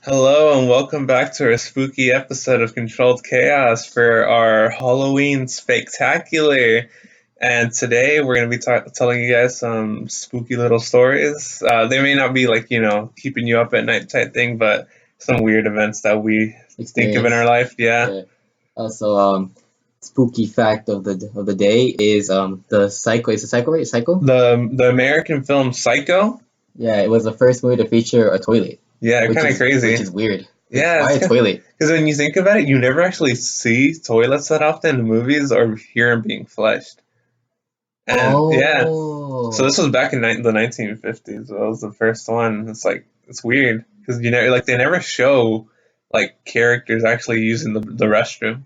Hello and welcome back to our spooky episode of Controlled Chaos for our Halloween Spectacular. And today we're going to be telling you guys some spooky little stories. They may not be like, keeping you up at night type thing, but some weird events that we think of in our Experience. life. Yeah. Yeah. Also, spooky fact of the day is the Psycho. Is it Psycho, right? Psycho? The American film Psycho. Yeah, it was the first movie to feature a toilet, Yeah, which kind of is which crazy. is weird. Like, Yeah, why it's a toilet? because when you think about it, you never actually see toilets that often in movies or hear them being flushed. And yeah, so this Oh, was back in the 1950s. That was the first one. It's like it's weird because they never show like characters actually using the restroom.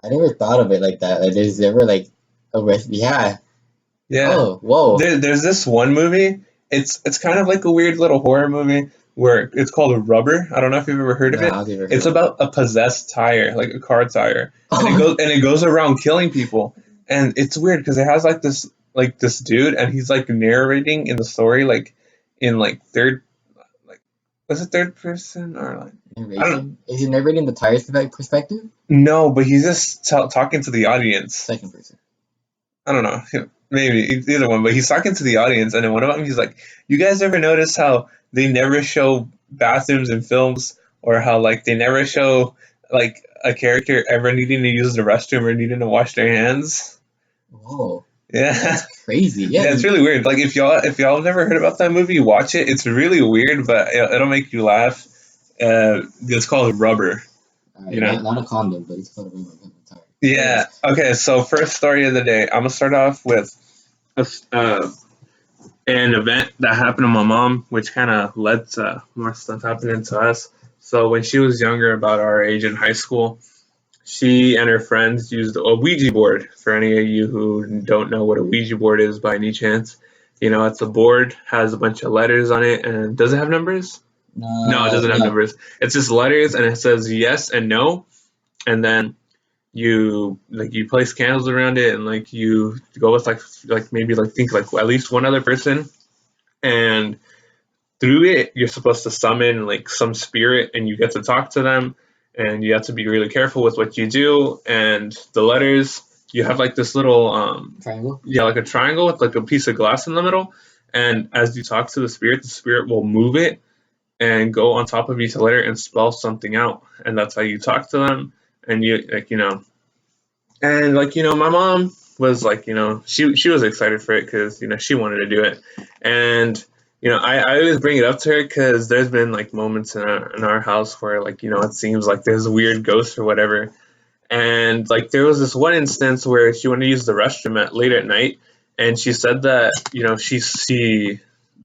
I never thought of it like that. Like, there's never like a rest. Yeah. Yeah, Oh, whoa. there's this one movie. It's kind of like a weird little horror movie where it's called Rubber. I don't know if you've ever heard of Nah, it. I've never heard It's of it. about a possessed tire, like a car tire, and it Oh, goes around killing people. And it's weird because it has like this dude, and he's like narrating in the story like in like third like was it third person or like I don't know. narration. Is he narrating the tire's perspective? No, but he's just talking to the audience. Second person. I don't know, maybe either one, but he's talking to the audience, and in one of them, he's like, "You guys ever notice how they never show bathrooms in films, or how like they never show like a character ever needing to use the restroom or needing to wash their hands?" Whoa, Yeah, that's crazy. Yeah, yeah, it's really weird. Like if y'all have never heard about that movie, watch it. It's really weird, but it'll make you laugh. It's called Rubber. all You right, know. not a condom, but it's called a rainbow tire. Yeah. Anyways, Okay. So first story of the day. I'm gonna start off with a, an event that happened to my mom, which kind of led to more stuff happening to us. So when she was younger, about our age in high school, she and her friends used a Ouija board. For any of you who don't know what a Ouija board is by any chance, it's a board, has a bunch of letters on it, and does it have numbers? No, it doesn't have no. numbers. It's just letters, and it says yes and no, and then you place candles around it, and like you go with like maybe like think like at least one other person, and through it you're supposed to summon like some spirit, and you get to talk to them, and you have to be really careful with what you do. And the letters, you have like this little Triangle? yeah, like a triangle with like a piece of glass in the middle, and as you talk to the spirit will move it and go on top of each letter and spell something out, and that's how you talk to them. And my mom was like, she was excited for it because she wanted to do it. And I always bring it up to her because there's been like moments in our house where like it seems like there's weird ghosts or whatever. And like there was this one instance where she wanted to use the restroom late at night, and she said that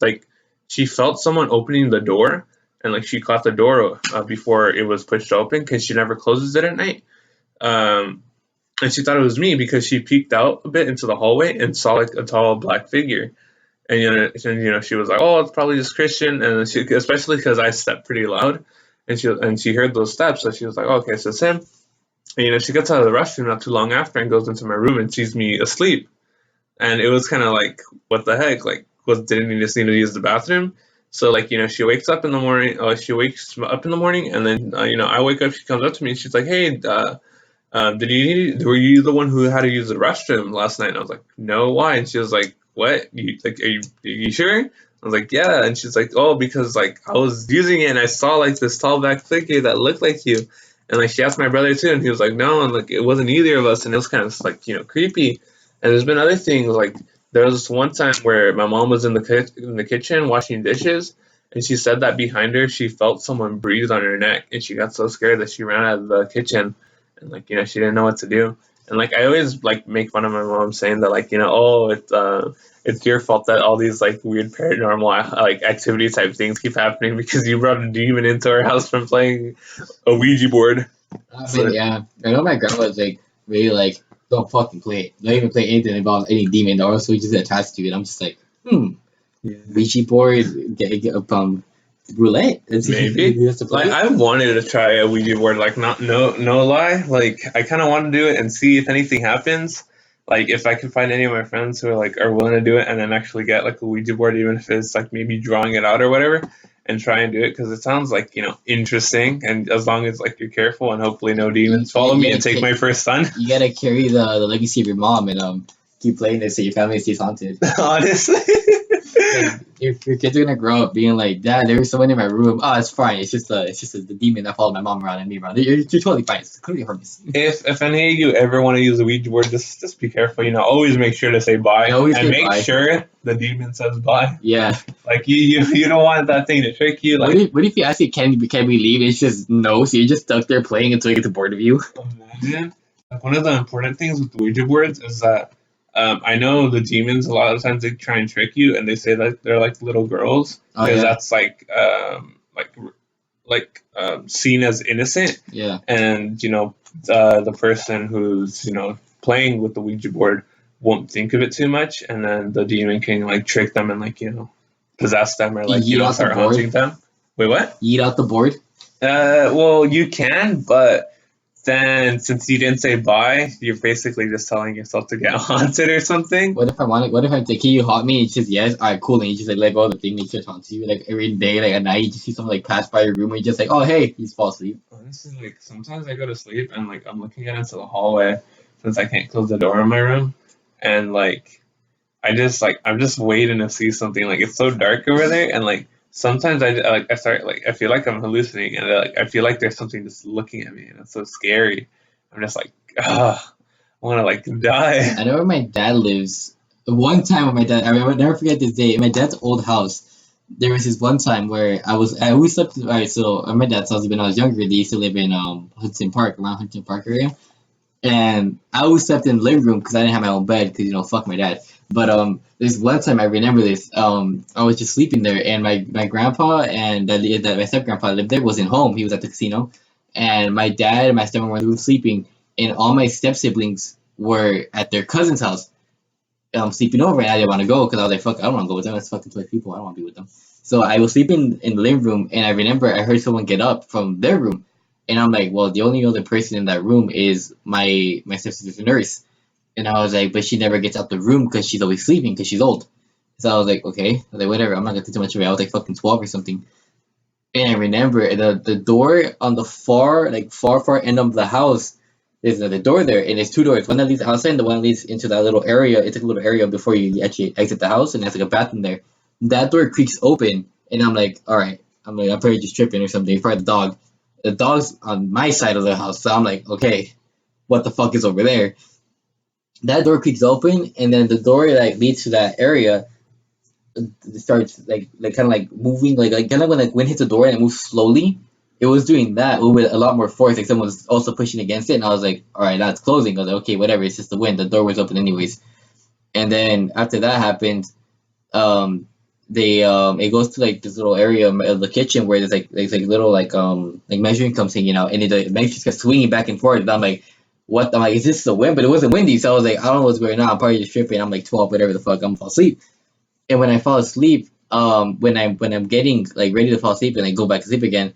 like she felt someone opening the door, and like she caught the door before it was pushed open because she never closes it at night. Um, and she thought it was me because she peeked out a bit into the hallway and saw like a tall black figure. And she was like, "Oh, it's probably just Christian," and especially because I stepped pretty loud, and she heard those steps, so she was like, oh, "Okay, so it's him." And she gets out of the restroom not too long after and goes into my room and sees me asleep, and it was kind of like, "What the heck? Like, didn't you just need to use the bathroom?" So like she wakes up in the morning. She wakes up in the morning, and then I wake up. She comes up to me and she's like, "Hey, were you the one who had to use the restroom last night?" And I was like, "No, why?" And she was like, "What? Are you sure?" I was like, "Yeah." And she's like, "Oh, because like I was using it and I saw like this tall black figure that looked like you." And like she asked my brother too, and he was like, "No," and like it wasn't either of us, and it was kind of like creepy. And there's been other things like there was this one time where my mom was in the kitchen washing dishes, and she said that behind her she felt someone breathe on her neck, and she got so scared that she ran out of the kitchen, and like she didn't know what to do. And like I always like make fun of my mom saying that like oh, it's your fault that all these like weird paranormal like activity type things keep happening because you brought a demon into our house from playing a Ouija board. I mean, So yeah. I know my grandma was like really like, don't fucking play it. Don't even play anything involves any demon or else we just attached to it. I'm just like, yeah, Ouija board, roulette. That's maybe. you have to Like play it. I wanted to try a Ouija board, like not no lie. Like I kind of want to do it and see if anything happens. Like if I can find any of my friends who are willing to do it and then actually get like a Ouija board, even if it's like maybe drawing it out or whatever, and try and do it because it sounds like interesting. And as long as like you're careful and hopefully no demons follow me and take my first son. You gotta carry the legacy of your mom and keep playing this so your family stays haunted. Honestly. Like, your kids are gonna grow up being like, Dad, there was someone in my room. Oh, it's fine. It's just the demon that followed my mom around and me around. You're totally fine. It's clearly harmless. If any of you ever want to use a Ouija board, just be careful. Always make sure to say bye and make sure the demon says bye. Yeah. Like you don't want that thing to trick you. Like, what if you ask it, can we leave? It's just no. So you're just stuck there playing until you get bored of you. Imagine. Like one of the important things with the Ouija boards is that I know the demons a lot of times they try and trick you and they say that they're like little girls because that's like seen as innocent. Yeah. And the person who's playing with the Ouija board won't think of it too much, and then the demon can like trick them and like possess them or like start haunting them. Wait, what? Eat out the board? Well, you can, but then since you didn't say bye, you're basically just telling yourself to get haunted or something. What if I say, can you haunt me? And it's just yes. Alright, cool. And you just like let go of the thing. And it just haunts you like every day, like at night. You just see someone like pass by your room and you're just like, oh hey, you just fall asleep. Honestly, like sometimes I go to sleep and like I'm looking out into the hallway since I can't close the door in my room, and like I'm just waiting to see something. Like it's so dark over there, and like sometimes I feel like I'm hallucinating, and like I feel like there's something just looking at me, and it's so scary. I'm just like, I want to like die. I know where my dad lives. One time with my dad, I will never forget this day. In my dad's old house, there was this one time where I always slept. Alright, so at my dad's house when I was younger, they used to live in Hudson Park, around Hudson Park area, and I always slept in the living room because I didn't have my own bed because fuck my dad. But this one time I remember this. I was just sleeping there, and my grandpa and my step grandpa lived there wasn't home. He was at the casino, and my dad and my stepmom were sleeping, and all my step siblings were at their cousin's house, sleeping over, and I didn't want to go because I was like, fuck, I don't want to go with them. That's fucking 12 people. I don't want to be with them. So I was sleeping in the living room, and I remember I heard someone get up from their room, and I'm like, well, the only other person in that room is my stepsister's nurse. And I was like, but she never gets out the room because she's always sleeping because she's old. So I was like, okay. I was like, whatever. I'm not gonna take too much of it. I was like fucking 12 or something. And I remember the door on the far end of the house. There's the door there, and there's two doors. One that leads outside, and the one that leads into that little area. It's like a little area before you actually exit the house, and there's like a bathroom there. That door creaks open, and I'm like, all right. I'm probably just tripping or something. Probably the dog. The dog's on my side of the house, so I'm like, okay, what the fuck is over there? That door creaks open, and then the door that leads to that area starts like kind of like moving, like kind of when like wind hits the door and it moves slowly. It was doing that with a lot more force, like someone was also pushing against it, and I was like, all right, now it's closing. I was like, okay, whatever, it's just the wind. The door was open anyways. And then after that happened, it goes to like this little area of the kitchen where there's like little like measuring cups hanging out, and the measuring just kept swinging back and forth. And I'm like, what? I'm like, is this the wind? But it wasn't windy, so I was like, I don't know what's going on. I'm probably just tripping. I'm like 12, whatever the fuck. I'm gonna fall asleep. And when I fall asleep, when I'm getting like ready to fall asleep and I go back to sleep again,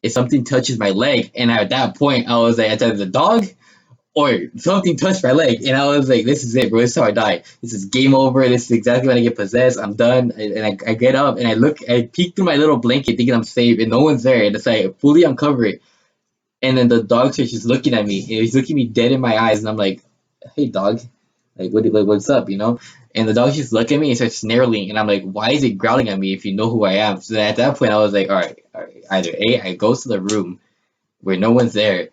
if something touches my leg, and at that point I was like, either the dog or something touched my leg, and I was like, this is it, bro. This is how I die. This is game over. This is exactly when I get possessed. I'm done. And I get up and I peek through my little blanket thinking I'm safe, and no one's there, and it's like fully uncovered. And then the dog starts just looking at me, and he's looking me dead in my eyes, and I'm like, hey dog, like what's up, And the dog just look at me and starts snarling, and I'm like, why is it growling at me if you know who I am? So at that point I was like, all right, either A, I go to the room where no one's there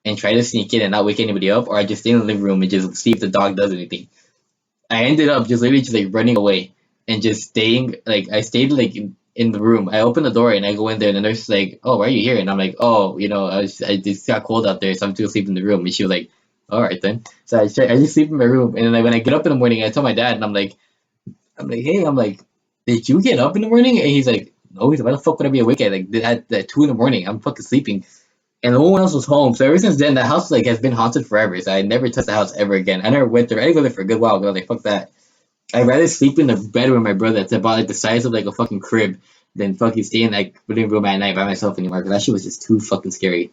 and try to sneak in and not wake anybody up, or I just stay in the living room and just see if the dog does anything. I ended up just literally just like running away and just staying, like I stayed like in the room. I open the door and I go in there, and the nurse is like, oh, why are you here? And I'm like, oh, I just got cold out there, so I'm still sleeping in the room. And she was like, all right then. So I just sleep in my room, and then when I get up in the morning, I tell my dad, and I'm like, hey, did you get up in the morning? And he's like, no. He's like, why the fuck would I be awake at 2 in the morning? I'm fucking sleeping. And no one else was home. So ever since then, the house like has been haunted forever. So I never touched the house ever again. I never went there. I didn't go there for a good while, but I was like, fuck that. I'd rather sleep in the bed with my brother that's about like the size of like a fucking crib than fucking stay in like living room at night by myself anymore. Because that shit was just too fucking scary.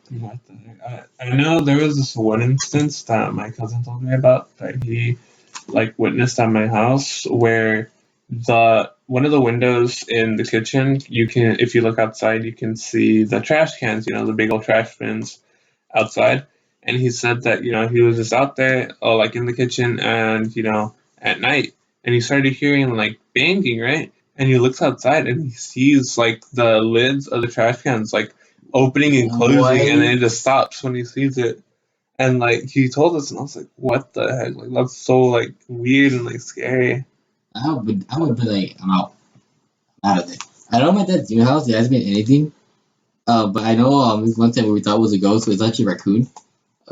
I know there was this one instance that my cousin told me about that he like witnessed at my house where one of the windows in the kitchen, you can, if you look outside, you can see the trash cans, the big old trash bins outside. And he said that, he was just out there, like in the kitchen and, at night, and he started hearing like banging, right? And he looks outside and he sees like the lids of the trash cans like opening and closing, and then it What? just stops when he sees it. And like he told us, and I was like, "What the heck? Like that's so like weird and like scary." I would be like, I'm out of there. I know my dad's new house. There hasn't been anything. But I know this one time we thought it was a ghost, so it's actually a raccoon.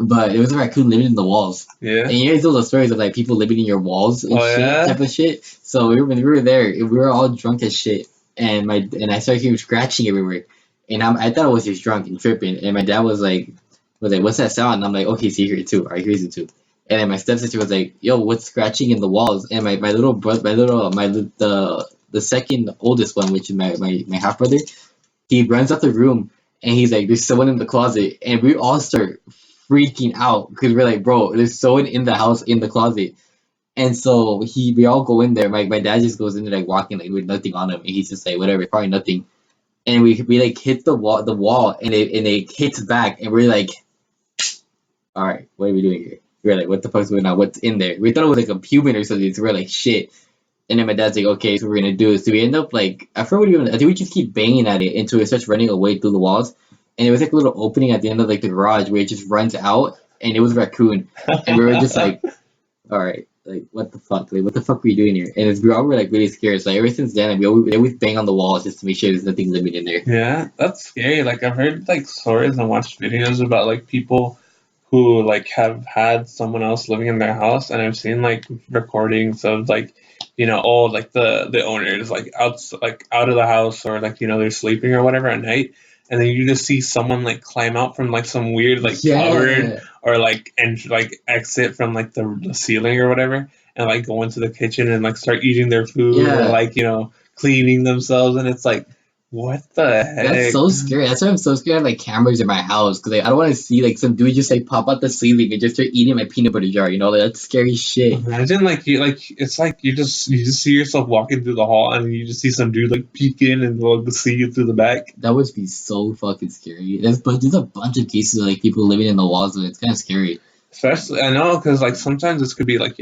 But it was a raccoon living in the walls. Yeah. And you guys know the stories of like people living in your walls and Oh shit, yeah. type of shit. So when we were there, we were all drunk as shit, and I started hearing scratching everywhere, and I thought I was just drunk and tripping, and my dad was like, what's that sound? And I'm like, okay, so you hear it too. I hear it too. And then my stepsister was like, yo, what's scratching in the walls? And my little brother, the second oldest one, which is my half brother, he runs out the room and he's like, "There's someone in the closet," and we all start freaking out because we're like, "Bro, there's someone in the house in the closet." And so we all go in there. My dad just goes in there like walking like with nothing on him, and he's just like, "Whatever, probably nothing." And we like hit the wall, and it hits back, and we're like, "All right, what are we doing here?" We're like, "What the fuck's going on? What's in there?" We thought it was like a human or something. So we're like, "Shit." And then my dad's like, okay, so we're gonna do this. So we end up like I forgot what even I think we just keep banging at it until it starts running away through the walls. And it was like a little opening at the end of like the garage where it just runs out and it was a raccoon. And we were just like, all right, like what the fuck? Like what the fuck are we doing here? And we all were like really scared. So like, ever since then, like, we always bang on the walls just to make sure there's nothing living in there. Yeah, that's scary. Like I've heard like stories and watched videos about like people who like have had someone else living in their house, and I've seen like recordings of like oh like the owners like out of the house, or like they're sleeping or whatever at night, and then you just see someone like climb out from like some weird like cupboard, Yeah. or like and like exit from like the ceiling or whatever, and like go into the kitchen and like start eating their food, or Yeah. like cleaning themselves, and it's like, what the That's heck? so scary. That's why I'm so scared of like cameras in my house because like I don't want to see like some dude just like pop out the ceiling and just start eating my peanut butter jar. Like that's scary shit. Imagine like you like it's like you just see yourself walking through the hall, and you just see some dude like peek in and like see you through the back. That would be so fucking scary. But there's a bunch of cases of like people living in the walls, and it's kind of scary. Especially I know, because like sometimes this could be like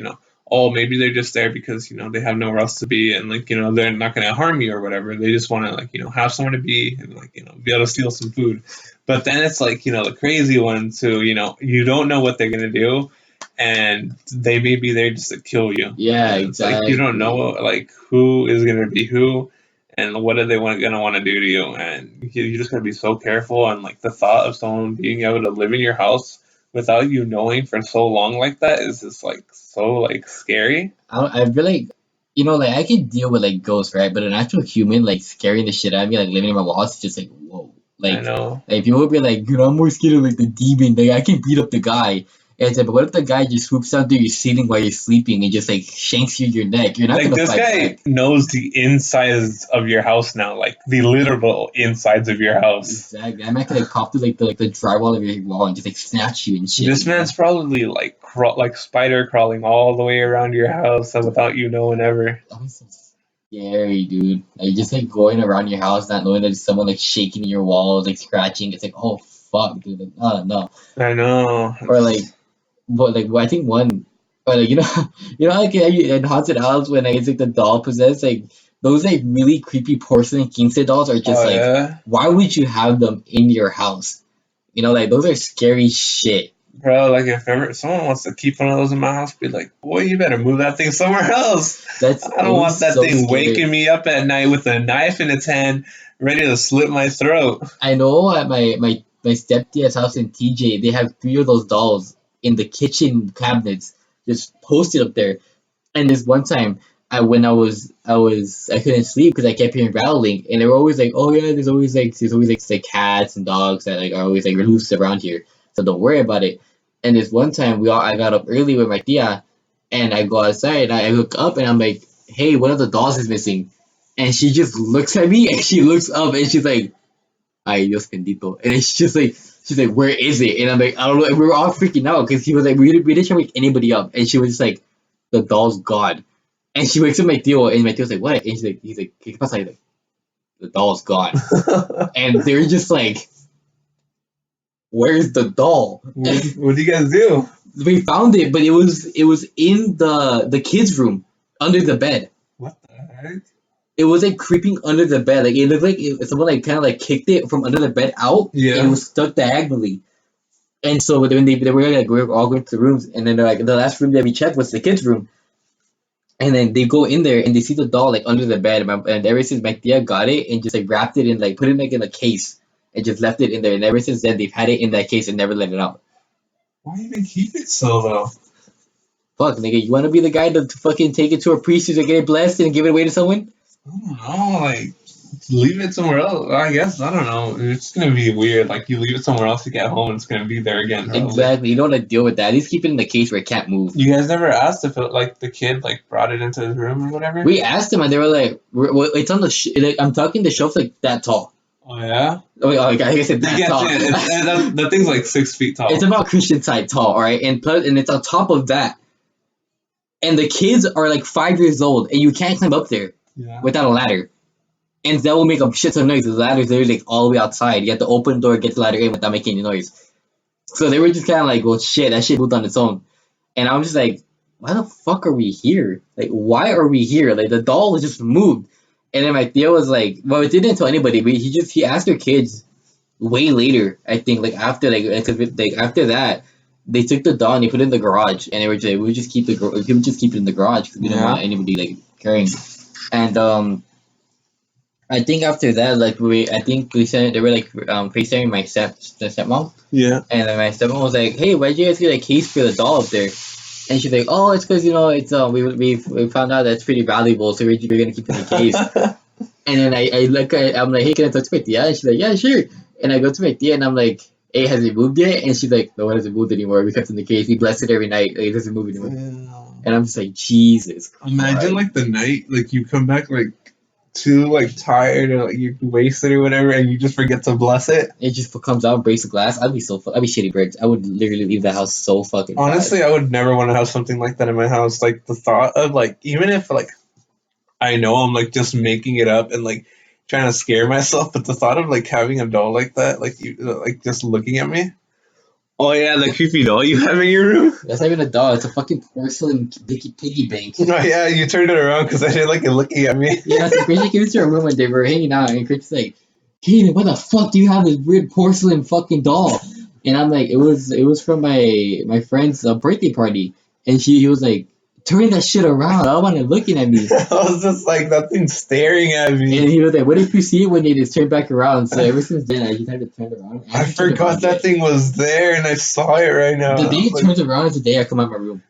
oh, maybe they're just there because they have nowhere else to be, and like they're not gonna harm you or whatever. They just want to like have somewhere to be, and like be able to steal some food. But then it's like the crazy ones who you don't know what they're gonna do, and they may be there just to kill you. Yeah, And it's like you don't know exactly. like who is gonna be who, and what are they gonna want to do to you, and you just gotta be so careful. And like the thought of someone being able to live in your house without you knowing for so long like that is just like so like scary. I feel like like I can deal with like ghosts, right? But an actual human like scaring the shit out of me, like living in my walls, is just like whoa. I Like know. like people would be like, dude, I'm more scared of like the demon. Like I can beat up the guy. And it's like, but what if the guy just swoops down through your ceiling while you're sleeping and just like shanks you in your neck? You're not Like gonna this fight guy back. knows the insides of your house now, like the literal insides of your house. Exactly. I might like pop through like the drywall of your wall and just like snatch you and This shit. man's probably like like spider crawling all the way around your house without you knowing ever. That was so scary, dude. Like just like going around your house, not knowing that there's someone like shaking your walls, like scratching. It's like, oh fuck, dude. Like, oh no. I know. Or like, but like, I think one, or like like in haunted house when like, it's like the doll possessed, like those like really creepy porcelain king dolls are just Oh like, yeah. why would you have them in your house? Like those are scary shit. Bro, like if ever someone wants to keep one of those in my house, be like, boy, you better move that thing somewhere else. That's I don't want always that so thing waking scary. me up at night with a knife in its hand, ready to slit my throat. I know at my stepdad's house in TJ, they have three of those dolls in the kitchen cabinets, just posted up there. And this one time, I couldn't sleep because I kept hearing rattling, and they were always like, oh yeah, there's always like cats and dogs that like are always like loose around here, so don't worry about it. And this one time, I got up early with my tia, and I go outside, and I look up, and I'm like, hey, one of the dolls is missing, and she just looks at me, and she looks up, and she's like, ay Dios bendito, and it's just like. She's like, where is it? And I'm like, I don't know. And we were all freaking out because he was like, we didn't try to wake anybody up. And she was just like, the doll's gone. And she wakes up my tío, and my tío's like, what? And he's like, ¿qué pasa? He's like, the doll's gone. And they're just like, where's the doll? What do you guys do? We found it, but it was in the kids' room under the bed. What the heck? It was like creeping under the bed. Like it looked like someone like kind of like kicked it from under the bed out. Yeah. And it was stuck diagonally. And so when they were like, we were all going to the rooms, and then they're like, the last room that we checked was the kids' room. And then they go in there and they see the doll like under the bed. And ever since my tia got it and just like wrapped it in like put it like in a case and just left it in there. And ever since then they've had it in that case and never let it out. Why even keep it so though? Fuck, nigga, you want to be the guy to fucking take it to a priest to get it blessed and give it away to someone? I don't know, like leave it somewhere else. I guess I don't know. It's gonna be weird. Like you leave it somewhere else, you get home, and it's gonna be there again. Probably. Exactly. You don't want to deal with that. At least keep it in the case where it can't move. You guys never asked if it, like the kid like brought it into his room or whatever? We asked them and they were like, "It's on the like, I'm talking the shelf like that tall." Oh yeah. I guess it's that tall. That thing's like 6 feet tall. It's about Christian side tall, all right, and it's on top of that. And the kids are like 5 years old, and you can't climb up there without a ladder. And that will make a shit ton of noise. The ladder's literally like all the way outside. You have to open the door, get the ladder in without making any noise. So they were just kind of like, well, shit, that shit moved on its own. And I was just like, why the fuck are we here? Like, why are we here? Like, the doll just moved. And then my Theo was like, well, it didn't tell anybody, but he asked her kids way later, I think, like after after that, they took the doll and they put it in the garage, and they were just like, we would just keep it in the garage because we didn't want anybody like carrying. And I think after that, like we said they were like FaceTiming my stepmom. Yeah. And then my stepmom was like, hey, why'd you guys get a case for the doll up there? And she's like, oh, it's because it's we found out that it's pretty valuable, so we're gonna keep it in a case. And then I'm like, hey, can I talk to my tia? And she's like, yeah, sure. And I go to my tia and I'm like, hey, has it moved yet? And she's like, no, it hasn't moved anymore. We kept it in the case. We bless it every night. Like, it doesn't move anymore. Yeah. And I'm just like, Jesus Christ. Imagine like the night, like you come back like too like tired or like you're wasted or whatever, and you just forget to bless it. It just comes out, breaks the glass. I'd be shitty bricks. I would literally leave the house so fucking. Honestly, I would never want to have something like that in my house. Like the thought of like, even if like I know I'm like just making it up and like trying to scare myself, but the thought of like having a doll like that, like you like just looking at me. Oh yeah, the creepy doll you have in your room. That's not even a doll. It's a fucking porcelain piggy bank. No, yeah, you turned it around because I didn't like it looking at me. Yeah, so Christian came into our room when they were hanging out, and Christian's like, "Kaden, what the fuck do you have this weird porcelain fucking doll?" And I'm like, "It was from my friend's birthday party," and he was like, "Turn that shit around. I don't want it looking at me." I was just like, that thing's staring at me. And he was like, what if you see it when it is turned back around? So ever since then, I just had to turn it around. I forgot that thing was there, and I saw it right now. The day it turns around is the day I come out of my room.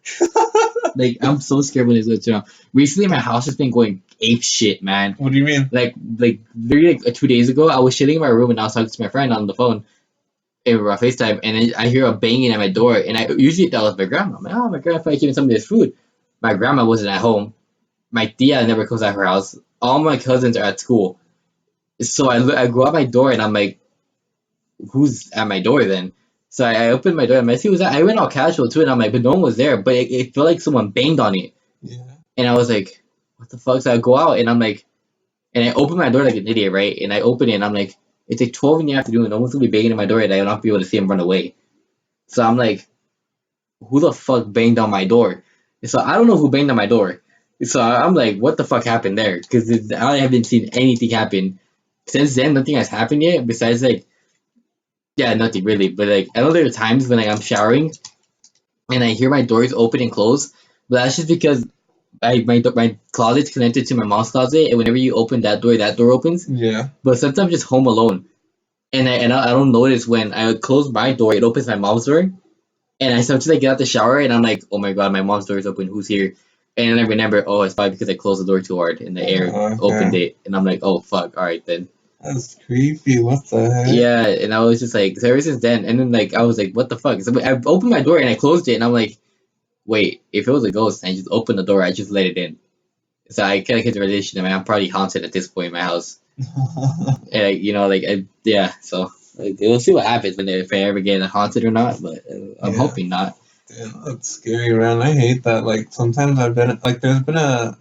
Like, I'm so scared when it's going to turn around. Recently, my house has been going ape shit, man. What do you mean? Like literally 2 days ago, I was chilling in my room, and I was talking to my friend on the phone. In FaceTime, and I hear a banging at my door, and I usually thought it was my grandma. I'm like, oh, my grandma probably giving somebody this food. My grandma wasn't at home. My tia never comes out her house. All my cousins are at school. So I go out my door and I'm like, who's at my door then? So I opened my door and I see who's that. I went all casual too, and I'm like, but no one was there. But it felt like someone banged on it. Yeah. And I was like, what the fuck? So I go out and I'm like, and I open my door like an idiot, right? And I open it and I'm like, it's like 12 in the afternoon and no one's gonna be banging at my door and I don't be able to see him run away. So I'm like, who the fuck banged on my door? So I don't know who banged on my door. So I'm like, what the fuck happened there? Because I haven't seen anything happen. Since then, nothing has happened yet. Besides, like, yeah, nothing really. But, like, I know there are times when like, I'm showering and I hear my doors open and close. But that's just because my closet's connected to my mom's closet. And whenever you open that door opens. Yeah. But sometimes just home alone. And I don't notice when I close my door, it opens my mom's door. And I sometimes get out the shower and I'm like, oh my god, my mom's door is open. Who's here? And then I remember, oh, it's probably because I closed the door too hard and the air opened it. And I'm like, oh fuck, all right then. That's creepy. What the heck? Yeah, and I was just like, so ever since then, and then like I was like, what the fuck? So I opened my door and I closed it, and I'm like, wait, if it was a ghost and I just opened the door, I just let it in. So I kind of get the realization. I mean, I'm probably haunted at this point in my house. And yeah. So we'll see what happens if I ever get haunted or not, but I'm hoping not. Damn, that's scary, man. I hate that. Like sometimes I've been like, there's been a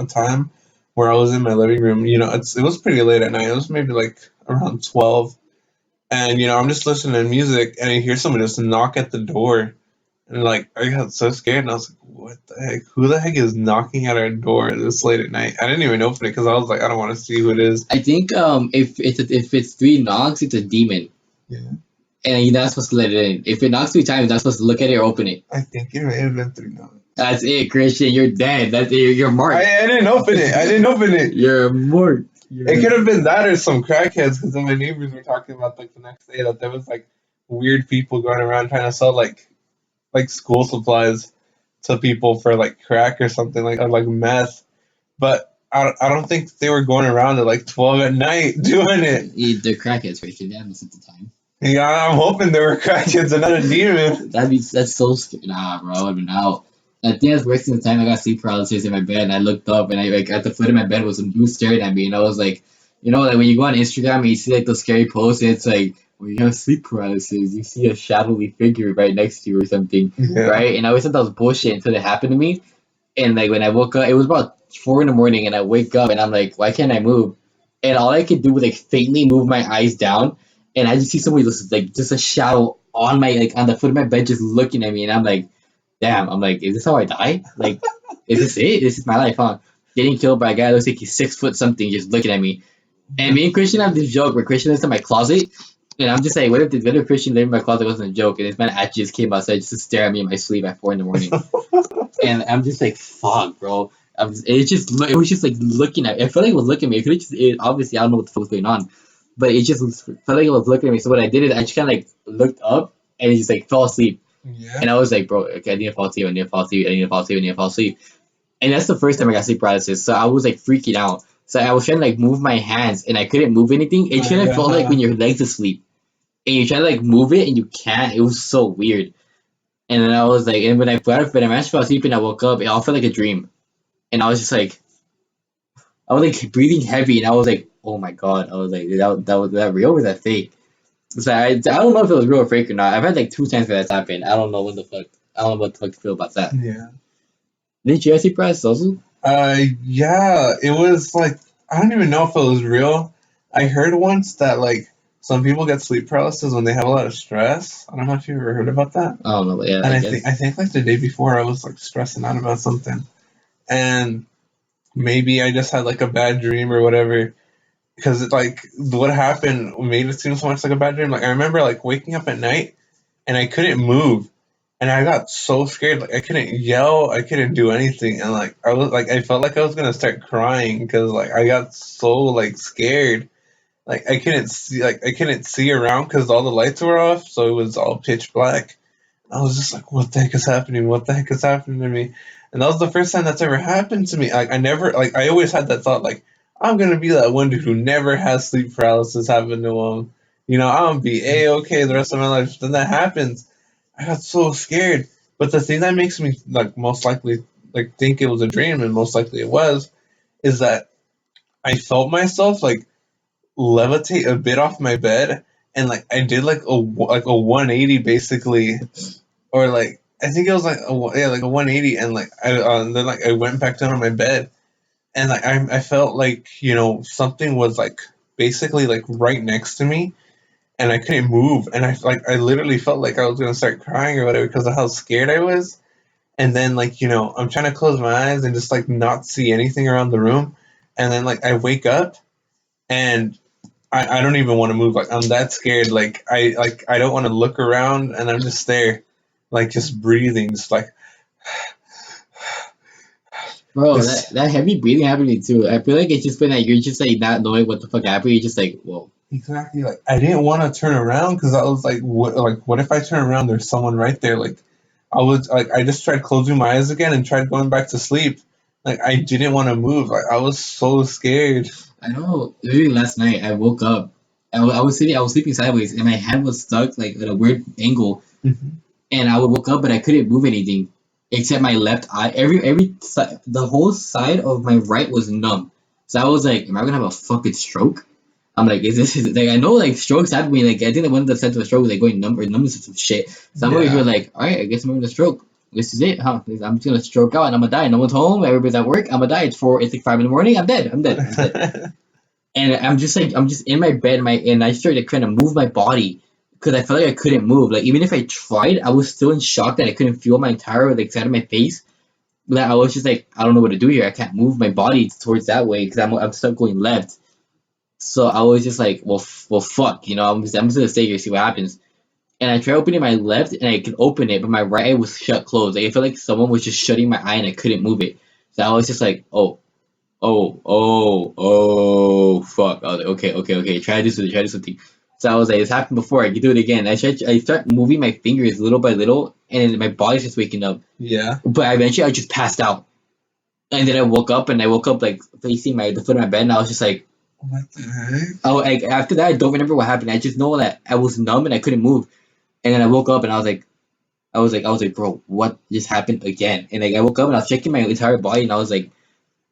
time where I was in my living room. It was pretty late at night. It was maybe like around 12, and I'm just listening to music, and I hear someone just knock at the door, and like I got so scared, and I was like, "What the heck? Who the heck is knocking at our door this late at night?" I didn't even open it because I was like, I don't want to see who it is. I think if it's three knocks, it's a demon, Yeah, and you're not supposed to let it in. If it knocks 3 times, you're not supposed to look at it or open it. I think it may have been 3 knocks. That's it, Christian. You're dead. That's it. You're marked. I didn't open it. I didn't open it. You're marked. It could have been that or some crackheads because then my neighbors were talking about like the next day that there was like weird people going around trying to sell like school supplies to people for like crack or something like or like meth. But I don't think they were going around at like 12 at night doing it. They're crackheads, Christian. They have most of the time. Yeah, I'm hoping they were crackheads and not a demon. That's so scary. Nah, bro. I would have been out. I think I was wasting the time. I got sleep paralysis in my bed, and I looked up, and I like at the foot of my bed was some dude staring at me, and I was like, like when you go on Instagram and you see like those scary posts, and it's like when you have sleep paralysis, you see a shadowy figure right next to you or something, Yeah. right? And I always thought that was bullshit until it happened to me, and like when I woke up, it was about 4 in the morning, and I wake up, and I'm like, why can't I move? And all I could do was like faintly move my eyes down, and I just see somebody just a shadow on my like on the foot of my bed, just looking at me, and I'm like, damn, I'm like, is this how I die? Like, is this it? This is my life, huh? Getting killed by a guy that looks like he's 6 foot something, just looking at me. And me and Christian have this joke where Christian is in my closet, and I'm just like, what if Christian living in my closet wasn't a joke, and this man actually just came outside just to stare at me in my sleep at 4 in the morning, and I'm just like, fuck, bro. It was just like looking at. I felt like it was looking at me. Obviously I don't know what the fuck was going on, but felt like it was looking at me. So what I did is I just kind of like looked up and it just like fell asleep. Yeah. And I was like, bro, okay, I need to fall asleep. I need to fall asleep. I need to fall asleep. I need to fall asleep. And that's the first time I got sleep paralysis. So I was like freaking out. So I was trying to like move my hands and I couldn't move anything. It kind of felt like when your legs asleep and you try to like move it and you can't. It was so weird. And then I was like, and when I managed to fall asleep and I woke up, it all felt like a dream. And I was just like, I was like breathing heavy and I was like, oh my god. I was like, was that real or was that fake? So I don't know if it was real or fake or not. I've had like 2 times where that's happened. I don't know what the fuck. I don't know what the fuck to feel about that. Yeah. Did you see paralysis also? Yeah, it was like I don't even know if it was real. I heard once that like some people get sleep paralysis when they have a lot of stress. I don't know if you ever heard about that. I don't know, but yeah, And I I think like the day before I was like stressing out about something, and maybe I just had like a bad dream or whatever. Because it like what happened made it seem so much like a bad dream. Like I remember like waking up at night and I couldn't move, and I got so scared. Like I couldn't yell, I couldn't do anything, and like I felt like I was gonna start crying because like I got so like scared. Like I couldn't see around because all the lights were off, so it was all pitch black. I was just like, what the heck is happening? What the heck is happening to me? And that was the first time that's ever happened to me. Like I never like I always had that thought like I'm gonna be that one dude who never has sleep paralysis happen to him. I'm gonna be a-okay the rest of my life. Then that happens. I got so scared. But the thing that makes me like most likely like think it was a dream and most likely it was is that I felt myself like levitate a bit off my bed and like I did like a 180 basically or like I think it was like like a 180 and like I then like I went back down on my bed and like I felt like something was like basically like right next to me and I couldn't move and I literally felt like I was gonna start crying or whatever because of how scared I was and then like I'm trying to close my eyes and just like not see anything around the room and then like I wake up and I don't even want to move like I'm that scared I don't want to look around and I'm just there like just breathing just like Bro, this that heavy breathing happened to me too. I feel like it's just been like you're just like not knowing what the fuck happened. You're just like, whoa. exactly like I didn't want to turn around because I was what if I turn around there's someone right there like I was like I just tried closing my eyes again and tried going back to sleep like I didn't want to move like I was so scared. I know. Literally last night, I woke up. I was sleeping sideways, and my head was stuck like at a weird angle, Mhm. and I woke up, but I couldn't move anything except my left eye. The whole side of my right was numb. So I was like, am I gonna have a fucking stroke? I'm like, like I know like strokes happen to me. Like I think that one of the sense of a stroke is like going numb or numbness or some shit. So I'm over here Yeah. like, all right, I guess I'm having a stroke. This is it, huh? I'm just gonna stroke out and I'm gonna die. No one's home. Everybody's at work. I'm gonna die. It's like 5 in the morning. I'm dead. I'm dead. I'm dead. And I'm just in my bed, and I started trying to move my body because I felt like I couldn't move. Like even if I tried, I was still in shock that I couldn't feel my entire like side of my face. That I was just like, I don't know what to do here. I can't move my body towards that way because I'm stuck going left. So I was just like, well, fuck, I'm just gonna stay here, see what happens. And I tried opening my left, and I could open it, but my right eye was shut closed. Like I felt like someone was just shutting my eye, and I couldn't move it. So I was just like, fuck. I was like, okay. Try to do something. So I was like, it's happened before. I can do it again. I start moving my fingers little by little, and then my body's just waking up. Yeah. But eventually, I just passed out, and then I woke up, and I woke up like facing the foot of my bed, and I was just like, What the heck? like after that, I don't remember what happened. I just know that I was numb and I couldn't move, and then I woke up, and I was like, bro, what just happened again? And like I woke up, and I was checking my entire body, and I was like,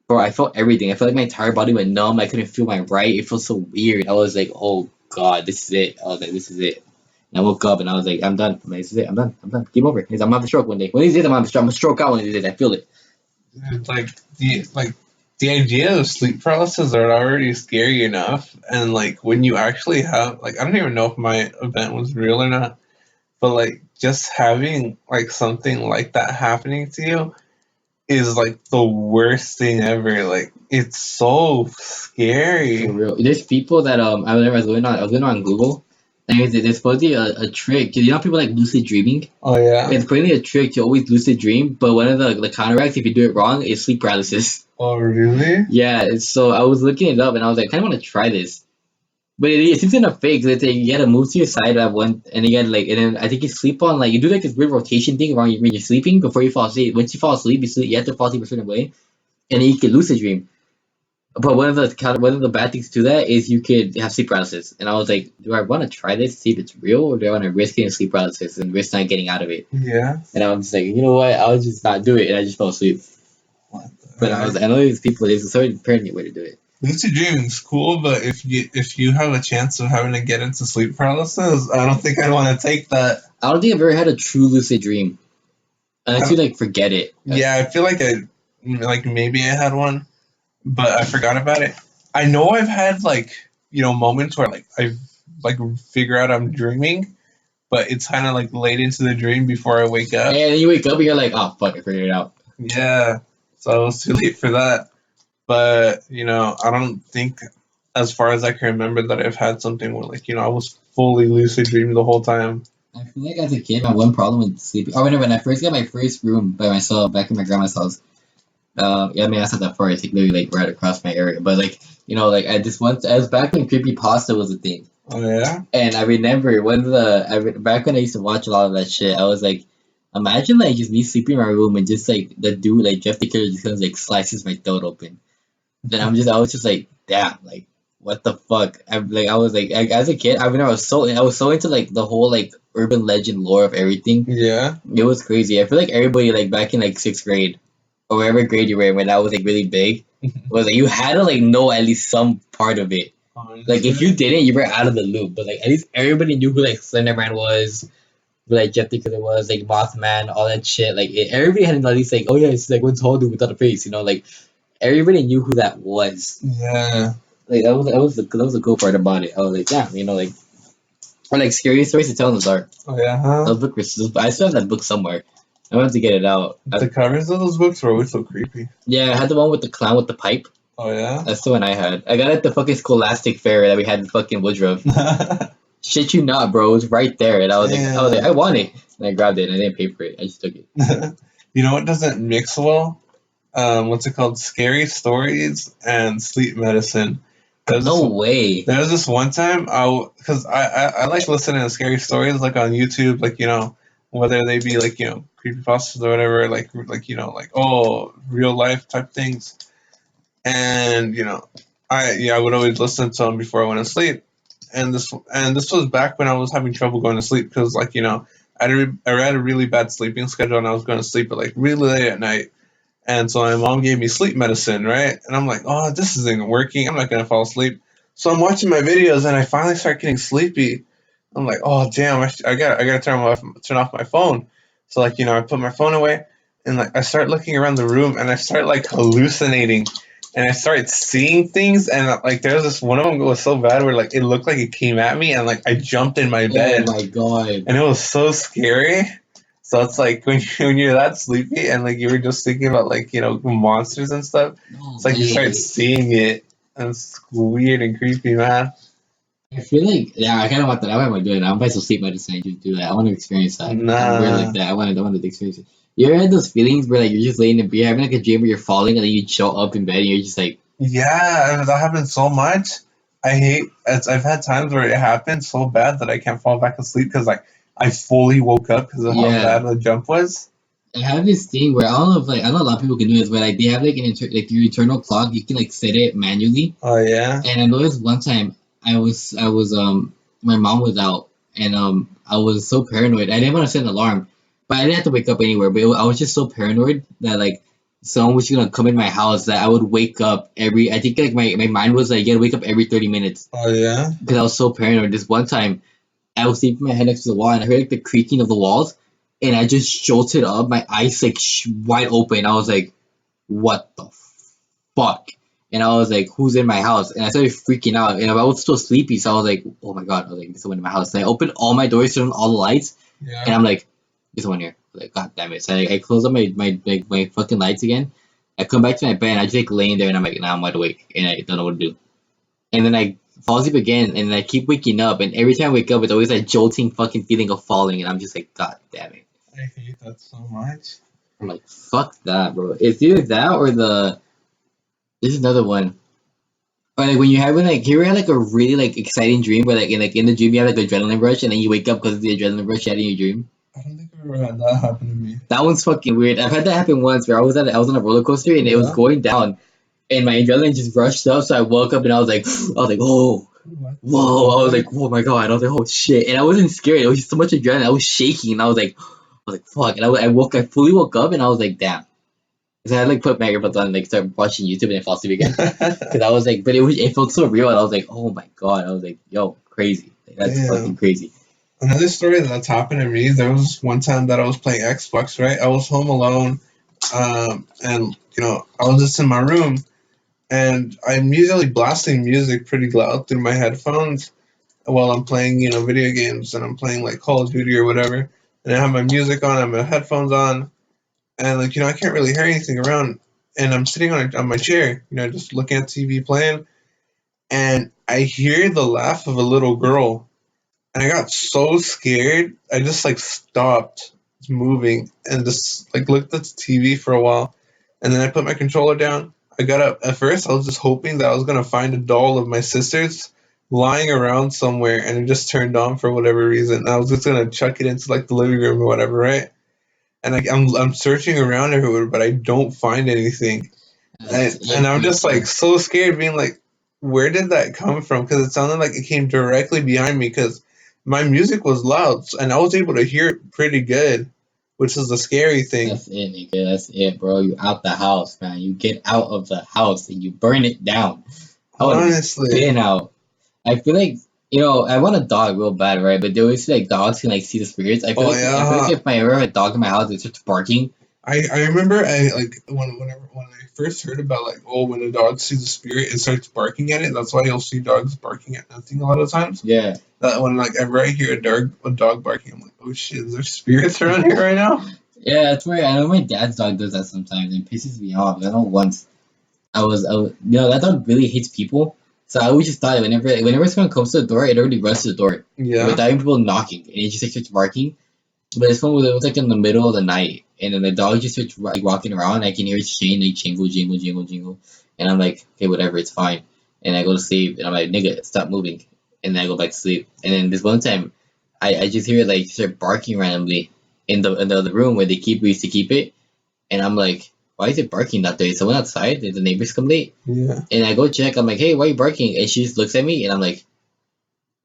bro, I felt everything. I felt like my entire body went numb. I couldn't feel my right. It felt so weird. I was like, oh god, this is it. I was like, this is it. And I woke up and I was like, I'm done. I'm like, this is it. I'm done. I'm done. Game over. I'm gonna have a stroke one day. One of these days, I'm gonna stroke out one of these days. I feel it. Dude, the idea of sleep paralysis are already scary enough, and like when you actually have like I don't even know if my event was real or not, but like just having like something like that happening to you is like the worst thing ever. Like it's so For scary. real. There's people that I remember I was going on Google. And there's supposedly a trick. You know how people like lucid dreaming? Oh yeah. It's apparently a trick to always lucid dream, but one of the counteracts if you do it wrong is sleep paralysis. Oh really? Yeah, so I was looking it up and I was like, I kind of want to try this. But it seems kind of fake. It's like you gotta move to your side at one, and again, like, and then I think you sleep on like you do like this weird rotation thing around when you're sleeping before you fall asleep. Once you fall asleep, you have to fall asleep a certain way, and then you can lucid dream. But one of the bad things to that is you could have sleep paralysis. And I was like, do I want to try this to see if it's real, or do I want to risk getting sleep paralysis and risk not getting out of it? Yeah. And I was just like, you know what? I'll just not do it, and I just fell asleep. What the But heck? I know these people. There's a certain apparently way to do it. Lucid dreaming's cool, but if you have a chance of having to get into sleep paralysis, I don't think I'd want to take that. I don't think I've ever had a true lucid dream I unless you don't, like forget it. yeah, I feel like maybe I had one, but I forgot about it. I know I've had moments where like I like figure out I'm dreaming, but it's kind of like late into the dream before I wake And up. then you wake up and you're like, oh fuck, I figured it out. Yeah, so I was too late for that. But I don't think, as far as I can remember, that I've had something where I was fully lucid dreaming the whole time. I feel like as a kid, my one problem with sleeping. Oh, whenever when I first got my first room by myself back in my grandma's house. Yeah, I mean, that's not that far. It's like literally like right across my area. But like, like I just once, I was back when creepypasta was a thing, Oh yeah. and I remember back when I used to watch a lot of that shit. I was like, imagine like just me sleeping in my room and just like the dude like Jeff the Killer just comes like slices my throat open. Then I was just like, damn, like what the fuck? I was like, as a kid, I mean, I was so into like the whole like urban legend lore of everything. Yeah. It was crazy. I feel like everybody like back in like sixth grade or whatever grade you were in when that was like really big was like you had to like know at least some part of it. Like if you Honestly. didn't, you were out of the loop. But like at least everybody knew who like Slenderman was, who like Jeff the Killer was, like Mothman, all that shit. Like everybody had at least like, oh yeah, it's like one tall dude without a face. Like everybody knew who that was. Yeah. Like that was the cool part about it. I was like, yeah, like or like scary stories to tell in the dark. Oh yeah. Huh? I still have that book somewhere. I want to get it out. The covers of those books were always so creepy. Yeah, I had the one with the clown with the pipe. Oh yeah. That's the one I had. I got it at the fucking Scholastic Fair that we had in fucking Woodruff. Shit you not, bro. It was right there, and I was like, I Damn. want it, and I grabbed it, and I didn't pay for it. I just took it. You know what doesn't mix well? What's it called? Scary stories and sleep medicine. There's this No way. there was this one time because I like listening to scary stories like on YouTube, like whether they be like creepypastas or whatever, like oh real life type things, and I would always listen to them before I went to sleep, and this was back when I was having trouble going to sleep because I had a really bad sleeping schedule and I was going to sleep at like really late at night. And so my mom gave me sleep medicine, right? And I'm like, oh, this isn't working. I'm not gonna fall asleep. So I'm watching my videos and I finally start getting sleepy. I'm like, oh damn, I gotta turn off my phone. So like I put my phone away and like I start looking around the room and I start like hallucinating and I start seeing things and like there's this one of them was so bad where like it looked like it came at me and like I jumped in my Oh bed my god. and it was so scary. So it's like when you're that sleepy and like you were just thinking about like monsters and stuff, No it's like you start way. seeing it and it's weird and creepy, man. I feel like yeah, I kind of want that. I want to do it. I'm about to sleep medicine. I just do that. I want to experience that. I'm weird like Nah. that. I wanted to experience it. You ever had those feelings where like you're just laying in bed, you're having like a dream where you're falling, and then you show up in bed and you're just like, Yeah, that happens so much. I've had times where it happens so bad that I can't fall back asleep because like I fully woke up because of how yeah. bad the jump was. I have this thing where I don't know if like I know a lot of people can do this, but like they have like like your internal clock. You can like set it manually. Oh yeah. And I noticed one time I was my mom was out and I was so paranoid. I didn't want to set an alarm, but I didn't have to wake up anywhere. But I was just so paranoid that like someone was gonna come in my house that I would wake up every. I think like my mind was like you gotta wake up every 30 minutes Oh yeah. because I was so paranoid. This one time I was sleeping my head next to the wall and I heard like the creaking of the walls and I just jolted up. My eyes like wide open. I was like, what the fuck? And I was like, who's in my house? And I started freaking out. And I was still sleepy, so I was like, oh my god. I was like, there's someone in my house. And I opened all my doors, turned on all the lights, and Yeah. I'm like, there's someone here. I was like, god damn it. So I close up my fucking lights again. I come back to my bed and I just like laying there and I'm like, now I'm wide awake and I don't know what to do. And then I fall asleep again and I keep waking up and every time I wake up it's always that jolting fucking feeling of falling and I'm just like, god damn it. I hate that so much. I'm like, fuck that, bro. It's either that or the this is another one. Or like when you have like you ever had like a really like exciting dream where like in the dream you have like adrenaline rush and then you wake up because of the adrenaline rush you had in your dream. I don't think I've ever had that happen to me. That one's fucking weird. I've had that happen once where I was on a roller coaster and it was Yeah. going down and my adrenaline just rushed up so I woke up and I was like oh What whoa I was the like oh my god I was like oh shit and I wasn't scared it was just so much adrenaline I was shaking and I was like fuck and I fully woke up and I was like damn. So I had like put my earbuds on and like start watching YouTube and then fall asleep again. Because fuck? I was like, but it felt so real and I was like, oh my god. I was like, yo, crazy. Like, that's fucking Damn. crazy. Another story that's happened to me. There was one time that I was playing Xbox. Right, I was home alone, and I was just in my room, and I'm usually blasting music pretty loud through my headphones while I'm playing, video games, and I'm playing like Call of Duty or whatever. And I have my music on, I have my headphones on, and like I can't really hear anything around. And I'm sitting on my chair, just looking at TV playing, and I hear the laugh of a little girl, and I got so scared, I just like stopped moving and just like looked at the TV for a while, and then I put my controller down. I got up. At first, I was just hoping that I was gonna find a doll of my sister's lying around somewhere, and it just turned on for whatever reason. I was just gonna chuck it into like the living room or whatever, right? And like I'm searching around everywhere, but I don't find anything. That's And it I'm right just like there. so scared, being like, where did that come from? Because it sounded like it came directly behind me. Because my music was loud, and I was able to hear it pretty good, which is the scary thing. That's it, nigga. That's it, bro. You out the house, man. You get out of the house and you burn it down. I would have Honestly. been out. I feel like I want a dog real bad, right? But they always say like dogs can like see the spirits. Oh I feel like yeah. if I ever have a dog in my house, it starts barking. I remember I like when I first heard about like, oh, when a dog sees a spirit it starts barking at it. That's why you'll see dogs barking at nothing a lot of times. Yeah. That when like ever I hear a dog barking, I'm like, oh shit, is there spirits around here right now? Yeah, that's where I know my dad's dog does that sometimes and it pisses me off. I know once that dog really hates people. So I always just thought whenever someone comes to the door, it already runs to the door Yeah. without even people knocking, and it just like starts barking. But this one was it was like in the middle of the night, and then the dog just starts like walking around. I can hear its chain like jingle, jingle, jingle, jingle, and I'm like, okay, whatever, it's fine. And I go to sleep, and I'm like, nigga, stop moving, and then I go back to sleep. And then this one time, I just hear it like start barking randomly in the other room where we used to keep it, and I'm like, why is it barking out there? Is someone outside? Did the neighbors come late? Yeah. And I go check. I'm like, hey, why are you barking? And she just looks at me, and I'm like,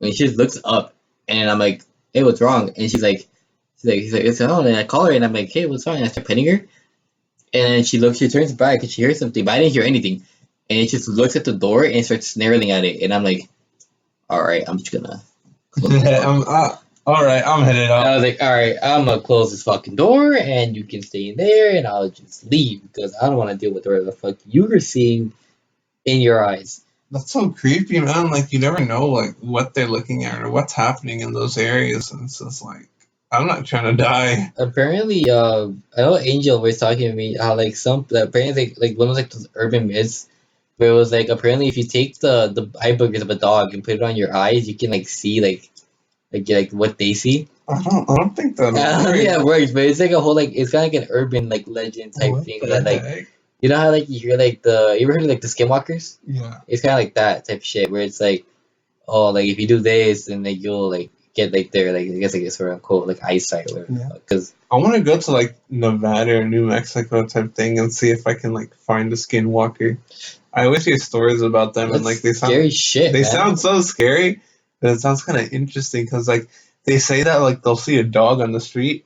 and she just looks up, and I'm like, hey, what's wrong? And she's like, it's on. And I call her, and I'm like, hey, what's wrong? And I start petting her, and then she turns back, and she hears something, but I didn't hear anything. and it just looks at the door and starts snarling at it, and I'm like, all right, I'm just gonna close this fucking door. All right, I'm headed And I out. was like, all right, I'm gonna close this fucking door, and you can stay in there, and I'll just leave because I don't want to deal with whatever the fuck you were seeing in your eyes. That's so creepy, man. Like you never know like what they're looking at or what's happening in those areas, and it's just like I'm not trying to die. Apparently, I know Angel was talking to me how like some apparently like one of like those urban myths where it was like apparently if you take the eye boogers of a dog and put it on your eyes, you can like see like what they see. I don't think that I don't think that works. works, but it's like a whole like it's kind of like an urban like legend type What thing the that like heck? you know how like you hear like the you ever heard of like the skinwalkers? Yeah. It's kind of like that type of shit where it's like oh like if you do this then like you'll like get like their like I guess like sort of quote like eyesight or Yeah. whatever because I want to go to like Nevada or New Mexico type thing and see if I can like find a skinwalker. I always hear stories about them and that's like they scary sound shit, they man. sound so scary, but it sounds kind of interesting because like they say that like they'll see a dog on the street,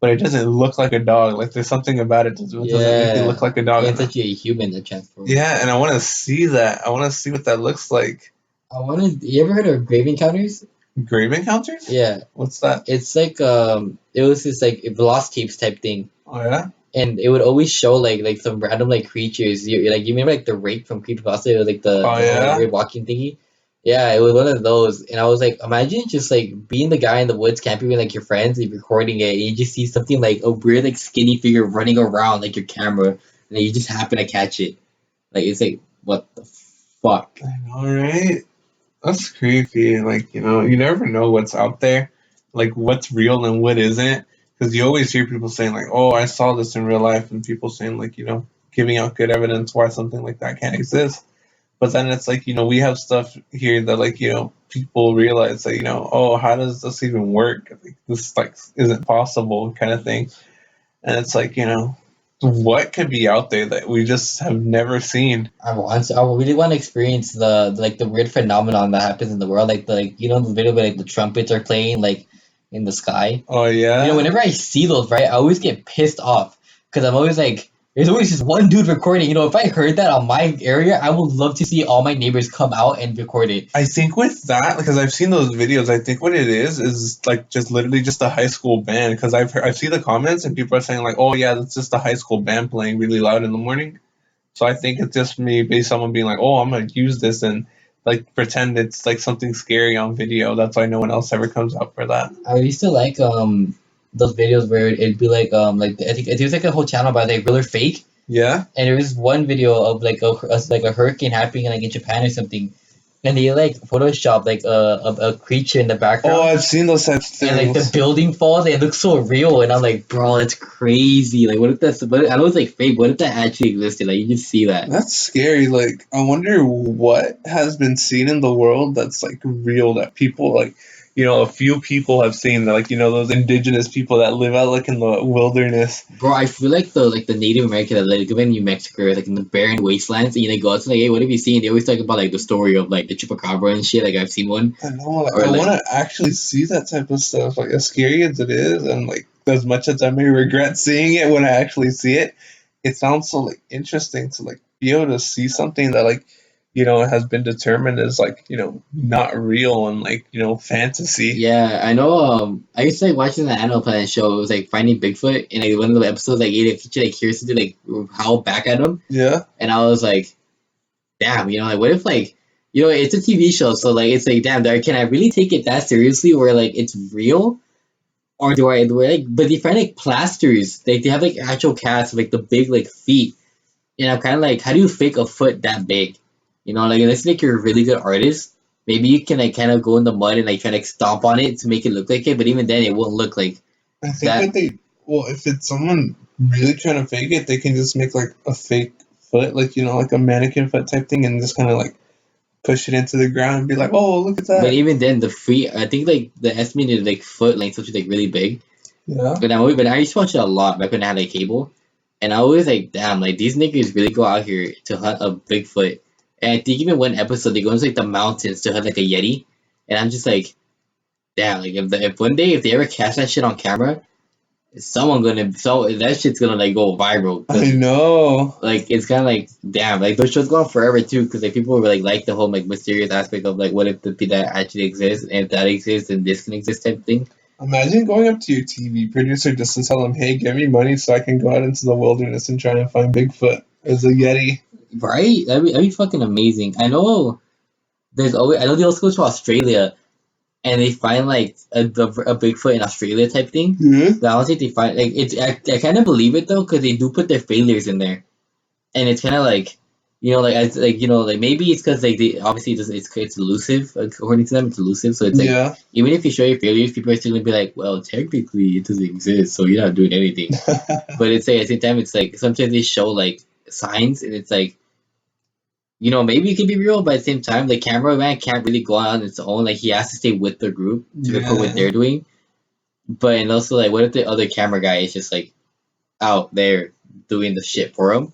but it doesn't look like a dog. Like there's something about it that doesn't make it Yeah, look like a dog. it's actually a human that transforms. Yeah, and I want to see that. I want to see what that looks like. I wanted. You ever heard of grave encounters? Grave encounters? Yeah, What's that? it's like it was this like velocipede type thing, Oh yeah. and it would always show like some random like creatures. Like you remember like the rake from Creepypasta, or, like Oh the whole yeah. weird walking thingy. Yeah, it was one of those, and I was like, imagine just like being the guy in the woods camping with like your friends, and recording it, and you just see something like a weird like skinny figure running around like your camera, and then you just happen to catch it. Like it's like what the fuck. I know, right? That's creepy. Like, you never know what's out there, like what's real and what isn't. Because you always hear people saying, like, oh, I saw this in real life, and people saying, like, giving out good evidence why something like that can't exist. But then it's like, we have stuff here that, like, people realize that, oh, how does this even work? Like, this, like, isn't possible kind of thing. And it's like, what could be out there that we just have never seen? I really want to experience like the weird phenomenon that happens in the world, like the video where like the trumpets are playing like in the sky. Oh, yeah? Whenever I see those, right, I always get pissed off because I'm always like, there's always just one dude recording. If I heard that on my area, I would love to see all my neighbors come out and record it. I think with that, because I've seen those videos, I think what it is like just literally just a high school band. Because I've seen the comments and people are saying like, oh yeah, that's just a high school band playing really loud in the morning. So I think it's just maybe someone being like, oh, I'm gonna use this and like pretend it's like something scary on video. That's why no one else ever comes out for that. I used to like those videos where it'd be like I think it was like a whole channel by like real or fake, Yeah. and there was one video of like a hurricane happening like in Japan or something, and they like Photoshop like a creature in the Oh, background, I've seen those types of and like the things. building falls, and it looks so real, and I'm like, bro, that's crazy. Like, what if that's? But I know it's like fake. What if that actually existed? Like, you just see that. That's scary. Like, I wonder what has been seen in the world that's like real that people like, a few people have seen that, like, those indigenous people that live out like in the wilderness. Bro, I feel like the Native American that live in New Mexico, like in the barren wastelands, and they go out to like, hey, what have you seen? They always talk about like the story of like the chupacabra and shit. Like I've seen one, I know, like, or I want like to actually see that type of stuff. Like, as scary as it is, and like as much as I may regret seeing it when I actually see it, it sounds so like interesting to like be able to see something that like has been determined as like not real and like fantasy. yeah, I know. I used to like watching the Animal Planet show. It was like Finding Bigfoot, and like one of the episodes, like it featured like curiosity, like howl back at him, Yeah. and I was like, damn, like what if like, it's a TV show, so like it's like, damn, can I really take it that seriously, where like it's real, or do I like, but they find like plasters, like they have like actual cats with like the big like feet, and I'm kind of like, how do you fake a foot that big? Like unless like you're a really good artist, maybe you can like kind of go in the mud and like try to like, stomp on it to make it look like it, but even then it won't look like I think that. that well, if it's someone really trying to fake it, they can just make like a fake foot, like like a mannequin foot type thing, and just kind of like push it into the ground and be like, oh, look at But that. even then, the feet, I think like the estimated like foot length was like really big. Yeah. But I used to watch it a lot back when I had like cable, and I always like, damn, like these niggas really go out here to hunt a Bigfoot. And I think even one episode they go into like the mountains to hunt like a Yeti, and I'm just like, damn, like if one day if they ever catch that shit on camera, that shit's gonna like go viral. I know. Like it's kind of like damn, like those shows go on forever too, because like people like the whole like mysterious aspect of like what if that actually exists, and if that exists, then this can exist type thing. Imagine going up to your TV producer just to tell him, "Hey, give me money so I can go out into the wilderness and try and find Bigfoot as a Yeti." Right? That'd be fucking amazing. I know they also go to Australia and they find like a Bigfoot in Australia type thing. Yeah. But I don't think they find like it's. I kind of believe it though because they do put their failures in there, and it's kind of like like maybe it's because like they obviously it's elusive according to them, it's elusive, so it's like Yeah. even if you show your failures, people are still gonna be like, well, technically it doesn't exist, so you're not doing anything. But it's like at the same time, it's like sometimes they show like signs, and it's like maybe it could be real, but at the same time, the cameraman can't really go on its own. Like he has to stay with the group to record what Yeah. they're doing. But and also like, what if the other camera guy is just like out there doing the shit for him?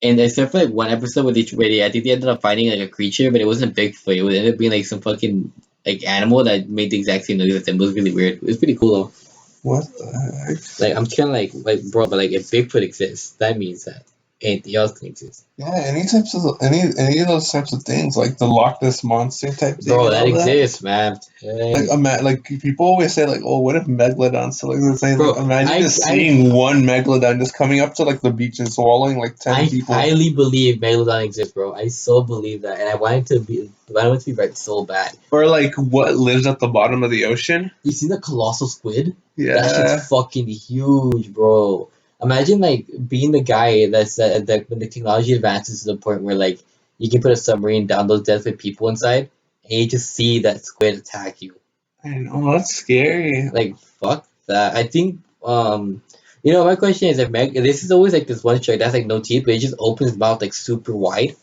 And except for like one episode where I think they ended up finding like a creature, but it wasn't Bigfoot. It would end up being like some fucking like animal that made the exact same noise as them. It was really weird. It was pretty cool though. What the heck? Like I'm kind of like bro, but like if Bigfoot exists, that means that anything else can exist. Yeah, any of those types of things, like the Loch Ness monster type thing Bro, and that all that. exists, man. Like, Hey. like people always say, like, oh, what if megalodon? So, like, they're saying, Bro, like, imagine I just seeing one megalodon just coming up to like the beach and swallowing like 10 I people. highly believe Megalodon exists, bro. I so believe that, and I want it to be right so bad. Or like what lives at the bottom of the ocean. You seen the colossal squid? That Yeah. shit's fucking huge, bro. Imagine like being the guy that when the technology advances to the point where like you can put a submarine down those depths with people inside, and you just see that squid attack you. I know, that's scary. Like fuck that. I think my question is if this is always like this one shark that's like no teeth, but it just opens its mouth like super wide.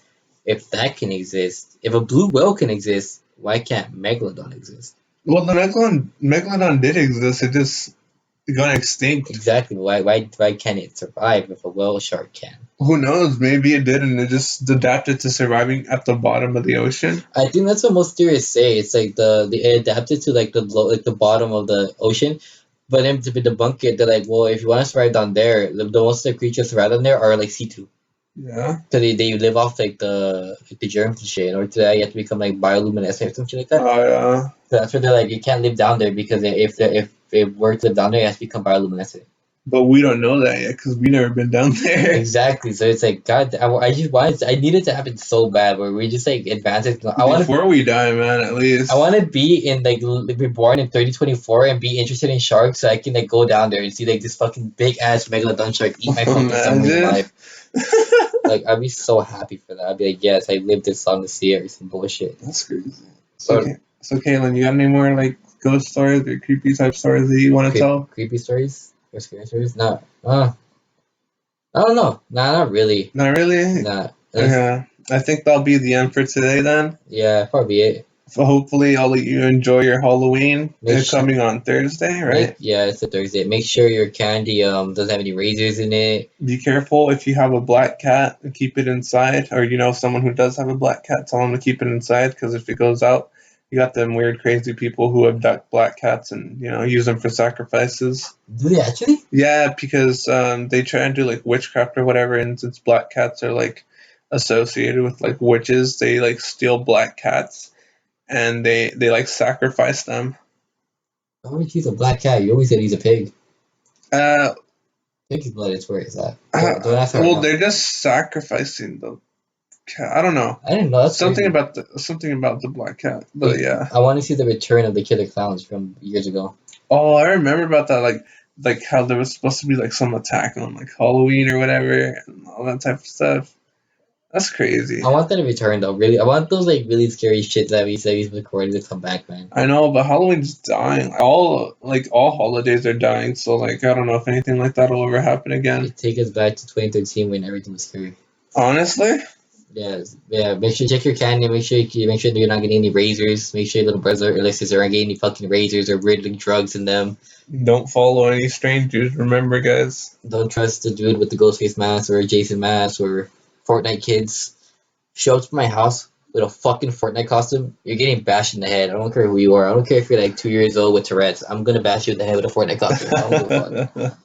If that can exist, if a blue whale can exist, why can't Megalodon exist? Well, the megalodon did exist. It just got extinct. Exactly. Why can't it survive if a whale shark can? Who knows? Maybe it did, and it just adapted to surviving at the bottom of the ocean. I think that's what most theorists say. It's like it adapted to like the bottom of the ocean. But then to debunk it, they're like, well, if you want to survive down there, the most of the creatures survive down there are like C2. Yeah. So they live off like the germs and shit. In order to that, you have to become like bioluminescent or something like that. Yeah. So that's why they're like, you can't live down there because if it were to live down there, it has to become bioluminescent. But we don't know that yet because we never been down there. Exactly. So it's like, God, I needed to happen so bad where we just like advance it. Before we die, man, at least. I want to be in like be born in 3024 and be interested in sharks so I can like go down there and see like this fucking big ass megalodon shark eat my fucking submarine alive. Like I'd be so happy for that. I'd be like, yes, I lived this long to see it or some bullshit. That's crazy. So Kaylin, you got any more like ghost stories or creepy type stories that you want to tell? Creepy stories or scary stories? No. I don't know. Nah, not really. Not really. Nah. Yeah. I think that'll be the end for today then. Yeah, probably it. So hopefully I'll let you enjoy your Halloween. It's coming on Thursday, right? Yeah, it's a Thursday. Make sure your candy doesn't have any razors in it. Be careful if you have a black cat and keep it inside, or someone who does have a black cat, tell them to keep it inside because if it goes out, you got them weird, crazy people who abduct black cats and use them for sacrifices. Do they actually? Yeah, because they try and do like witchcraft or whatever, and since black cats are like associated with like witches, they like steal black cats and they like sacrifice them. Why would you use a black cat? You always said he's a pig. Uh, Pig's blood is where it's at. Don't ask her. Well, they're just sacrificing the cat. I don't know. I didn't know. That's something crazy. about the black cat. But yeah, I want to see the return of the killer clowns from years ago. Oh, I remember about that. Like how there was supposed to be like some attack on like Halloween or whatever and all that type of stuff. That's crazy. I want that to return though. Really, I want those like really scary shit that we recorded to come back, man. I know, but Halloween's dying. All holidays are dying. So like I don't know if anything like that will ever happen again. Take us back to 2013 when everything was scary. Honestly. Yeah. Make sure you check your candy. Make sure you're not getting any razors. Make sure your little brothers or sisters aren't getting any fucking razors or weird like, drugs in them. Don't follow any strangers. Remember, guys. Don't trust the dude with the Ghostface mask or Jason mask or Fortnite kids. Show up to my house with a fucking Fortnite costume, you're getting bashed in the head. I don't care who you are. I don't care if you're like 2 years old with Tourette's. I'm gonna bash you in the head with a Fortnite costume. I don't give a fuck.